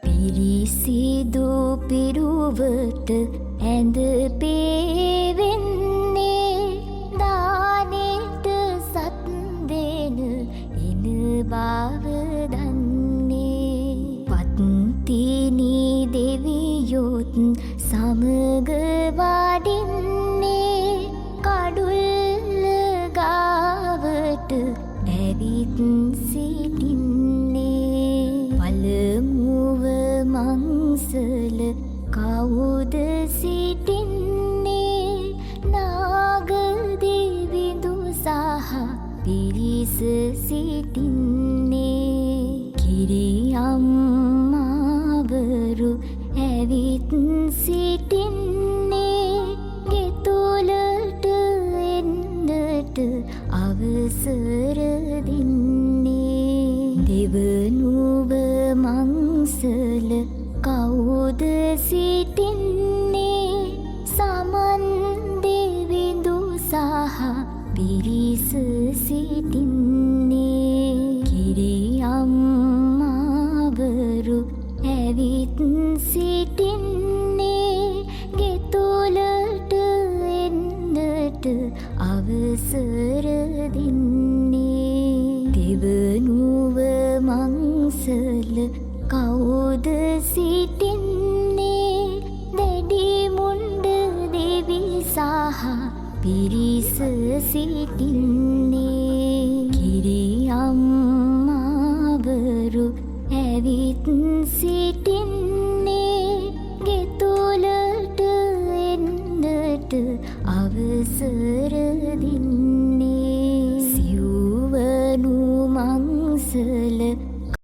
පිරිසිදු පිරුවට ඇඳ පේවෙන්නේ දානෙට සත් දෙන එන බව දන්නේ පත්තිනි දෙවියොත් සමග වඩින්නේ කඩුල්ල ගාවට ඇවිත් සිටින්නේ පළමුව මංසල කවුද සිටින්නේ නාගදෙවිඳු සහ පිරිස සිටින්නේ කිරියම්මාවරු ඇවිත් සිටින්නේ ගෙතුලට එන්නට අවසර දෙන්නේ දෙවනුව මංසල කවුද සිටින්නේ සමන් දෙවිඳු සහ පිරිස සිටින්නේ කිරියම්මාවරු ඇවිත් සිටින්නේ ගෙතුලට එන්නට අවසර දෙන්නේ දෙවනුව මංසල කවුද සිටින්නේ දැඩි මුණ්ඩ දෙවි සහ පිරිස සිටින්නේ කිරියම්මාවරු ඇවිත් සිටින්නේ ගෙතුලට එන්නට අවසර දෙන්නේ සිව්වනු මංසල